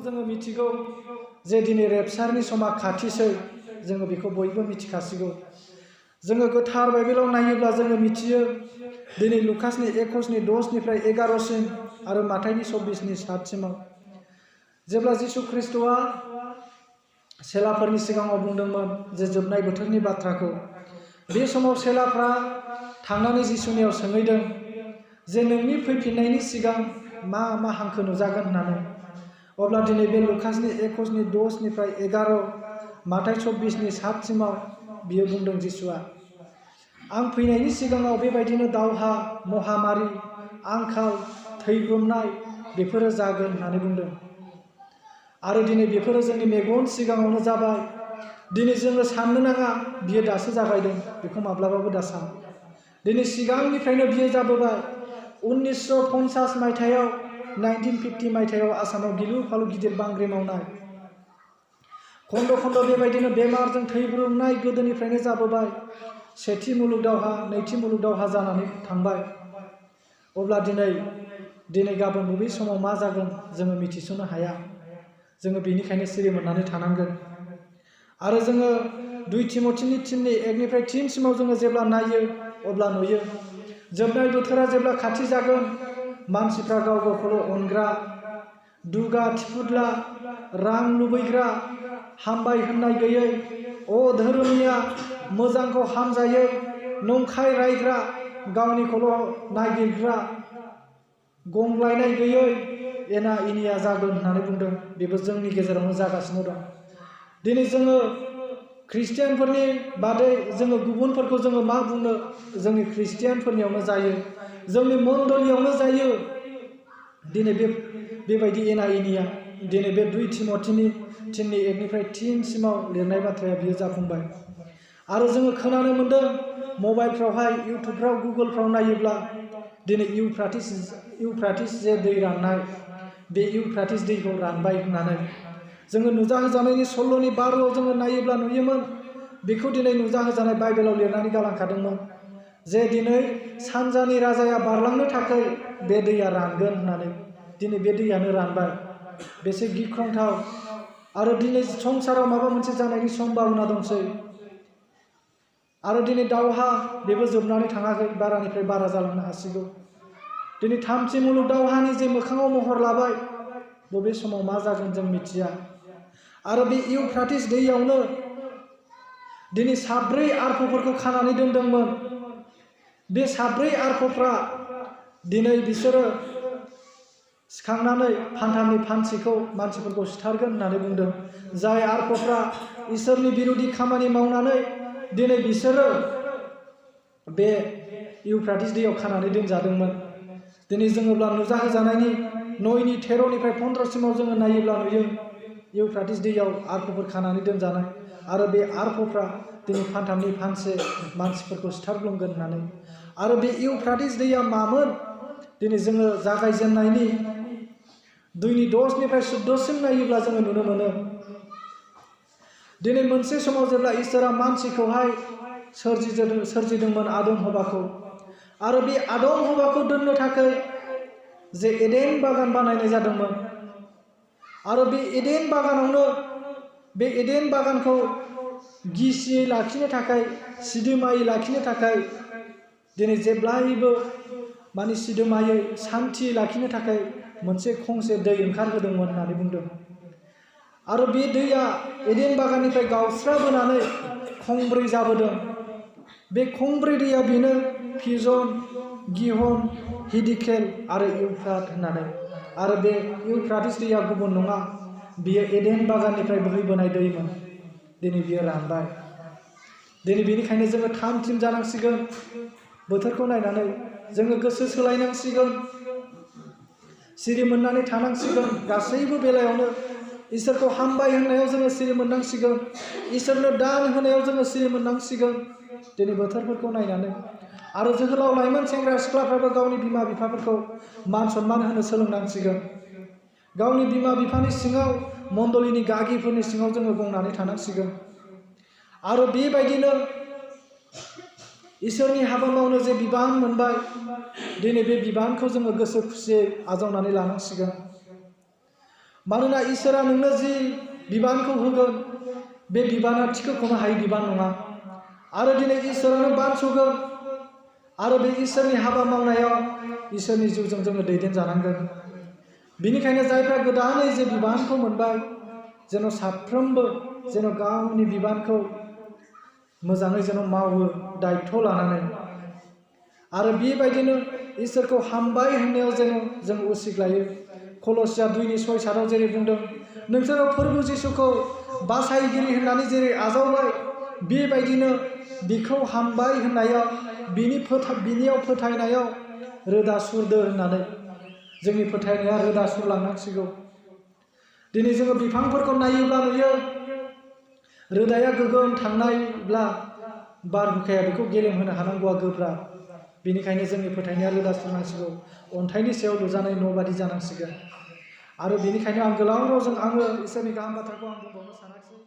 जोङो मिथिगौ जे दिनै रेपसारनि समा खाथिसै जोङो बेखौ बयबो मिथिखासिगौ। जोङो गोथार बाइबेलाव नायोब्ला जोङो मिथियो दिनै लुकासनि 21:10-11 आरो माथाइनि 24:7 जेब्ला जिसु ख्रिस्ट'आ सेलाफोरनि सिगाङाव बुंदोंमोन जे जोबनाय बोथोरनि बाथ्राखौ, बे समाव सेलाफ्रा थांनानै जिसुनियाव सोंहैदों जे नोंनि फैफिननायनि सिगां मा मा हांखो नुजागोन होननानै। अब्ला दिनै बे लुकासनि 21:10-11 माथाइ 24:7 बियो बुंदों जिसुआ, आं फैनायनि सिगाङाव बेबायदिनो दावहा, महामारि, आंखाल, थैब्रबनाय बेफोरो जागोन होननानै बुंदों। आरो दिनै बेफोरो जोंनि मेगन सिगाङावनो जाबाय। दिनै जोङो साननो नाङा बियो दासो जागायदों, बेखौ माब्लाबाबो दासान। दिनै सिगांनिफ्रायनो बियो जाबोबाय। 1950 मायथाइयाव 1950 मायथाइयाव आसामाव गिलु फालु गिदिर बांग्रि मावनाय, खन्द' खन्द' बेबायदिनो बेमारजों थैब्रबनाय गोदोनिफ्रायनो जाबोबाय। सेथि मुलुग दावहा, नैथि मुलुग दावहा जानानै थांबाय। अब्ला दिनै गाबोन बबे समाव मा जागोन जोङो मिथिस'नो हाया। जोङो बेनिखायनो सिरि मोननानै थानांगोन। आरो जोङो 2 तिमथिनि 1:3 जोङो जेब्ला नायो अब्ला नुयो जोबनाय बोथोरा जेब्ला खाथि जागोन, मानसिफ्रा गाव गावखौल' अनग्रा, दुगा थिफुदला, रां लुबैग्रा, हामबाय होननाय गैयै, धोरोमनिया, मोजांखौ हामजायै, नंखाय रायग्रा, गावनिखौल' नागिरग्रा, गंग्लायनाय गैयै, एना एनिया जागोन होननानै बुंदों। बेबो जोंनि गेजेरावनो जागासिनो दं। दिनै जोङो ख्रिस्टियानफोरनि बादै जोङो गुबुनफोरखौ जोङो मा बुंनो, जोंनि ख्रिस्टियानफोरनियावनो जायो, जोंनि मण्डलियावनो जायो। दिनै बेबायदि एना एनिया दिनै बे 2 तिमथिनि 1:3 लिरनाय बाथ्राया बियो जाफुंबाय। आरो जोङो खोनानो मोन्दों मबाइलफ्रावहाय, इउटुबफ्राव, गुगोलफ्राव नायोब्ला दिनै इउफ्राटिस जे दै राननाय, बे इउफ्राटिस दैखौ रानबाय होननानै जोङो नुजाहोजानायनि 16:12 जोङो नायोब्ला नुयोमोन। बेखौ दिनै नुजाहोजानाय बाइबेलाव लिरनानै गालांखादोंमोन जे दिनै सानजानि राजाया बारलांनो थाखाय बे दैया रानगोन होननानै। दिनै बे दैयानो रानबाय। बेसे गिख्रंथाव। आरो दिनै संसाराव माबा मोनसे जानायनि सम्भाबना दंसै। आरो दिनै दावहा, बेबो जोबनानै थाङाखै, बारानिफ्राय बारा जालांनो हासिगौ। दिनै 3थि मुलुग दावहानि जे मोखाङाव महर लाबाय, बबे समाव मा जागोन जों मिथिया। आरो बे इउफ्राटिस दैयावनो दिनै 7 आर्फफोरखौ खानानै दोनदोंमोन। बे 7 आर्फफ्रा दिनै बिसोरो सिखांनानै फान्थालनि फान्सिखौ मानसिफोरखौ सिथारगोन होननानै बुंदों। जाय आर्फफ्रा इसोरनि बिरोधि खामानि मावनानै दिनै बिसोरो बे इउफ्राटिस दैयाव खानानै दोनजादोंमोन। दिनै जोङोब्ला नुजाहोजानायनि 9:13-15 जोङो नायोब्ला नुयो इउफ्राटिस दैयाव आर्फफोर खानानै दोनजानाय। आरो बे आर्फफ्रा दिनै फान्थालनि फानसे मानसिफोरखौ सिथारग्लुंगोन होननानै। आरो बे इउफ्राटिस दैया मामोन? दिनै जोङो जागायजेननायनि 2:10-14 नायोब्ला जोङो नुनो मोनो। दिनै मोनसे समाव जेब्ला इसोरा मानसिखौहाय सोरजिदोंमोन आदम हवाखौ, आरो बे आदम हवाखौ दोननो थाखाय जे एडेन बागान बानायनाय जादोंमोन। आरो बे एडेन बागानखौ गिसियै लाखिनो थाखाय, सिदोमायै लाखिनो थाखाय, दिनै जेब्लायबो माने सिदोमायै सान्थियै लाखिनो थाखाय मोनसे खंसे दै ओंखारहोदोंमोन होननानै बुंदों। आरो बे दैया एडेन बागाननिफ्राय गावस्राबोनानै खंब्रै जाबोदों। बे खंब्रै दैया बेनो फिजन, गिहन, हिदिकेल आरो इउफ्राट होननानै। आरो बे इउफ्राटिस दैया गुबुन नङा, बियो एडेन बागाननिफ्राय बोहैबोनाय दैमोन। दिनै बियो रानबाय। दिनै बेनिखायनो जोङो थाम थिम जानांसिगोन। बोथोरखौ नायनानै जोङो गोसो सोलायनांसिगोन, सिरि मोननानै थानांसिगोन। गासैबो बेलायावनो इसोरखौ हामबाय होननायाव जोङो सिरि मोननांसिगोन, इसोरनो दान होनायाव जोङो सिरि मोननांसिगोन। दिनै बोथोरफोरखौ नायनानै आरो जोहोलाव लाइमोन सेंग्रा सिख्लाफ्राबो गावनि बिमा बिफाफोरखौ मान सनमान होनो सोलोंनांसिगोन। गावनि बिमा बिफानि सिङाव, मण्डलिनि गागिफोरनि सिङाव जोङो गंनानै थानांसिगोन। आरो बेबायदिनो इसोरनि हाबा मावनो जे बिबान मोनबाय, दिनै बे बिबानखौ जोङो गोसो खुसियै आजावनानै लानांसिगोन। मानोना इसोरा नोंनो जि बिबानखौ होगोन बे बिबाना थिखोख'नो हायै बिबान नङा। आरो दिनै इसोरानो बानस'गोन आरो बे इसोरनि हाबा मावनायाव इसोरनि जिउजों जोङो दैदेनजानांगोन। बेनिखायनो जायफ्रा गोदानै जे बिबानखौ मोनबाय जेन' साफ्रोमबो जेन' गावनि बिबानखौ मोजाङै जेन' मावो दायथ' लानानै। आरो बेबायदिनो इसोरखौ हामबाय होननायाव जेन' जों उसिक लायो। कलसिया 2:6-7 जेरै बुंदों, नोंसोरो फोरबु जिसुखौ बासायगिरि होननानै जेरै आजावबाय, बेबायदिनो बिखौ हामबाय होननायाव बिनियाव फोथायनायाव रोदा सुरदो होननानै जोंनि फोथायनाया रोदा सुरलांनांसिगौ। दिनै जोङो बिफांफोरखौ नायोब्ला नुयो रोदाया गोगोम थांनायब्ला बारहुंखाया बेखौ गेलेमहोनो हानांगौआ गोब्राब। बेनिखायनो जोंनि फोथायनाया रोदा सुरनांसिगौ, अन्थाइनि सायाव लुजानाय न' बादि जानांसिगोन। आरो बेनिखायनो आं गोलाव रावजों आङो इसोरनि गाहाम बाथ्राखौ आं बुंबावनो सानाखिसै।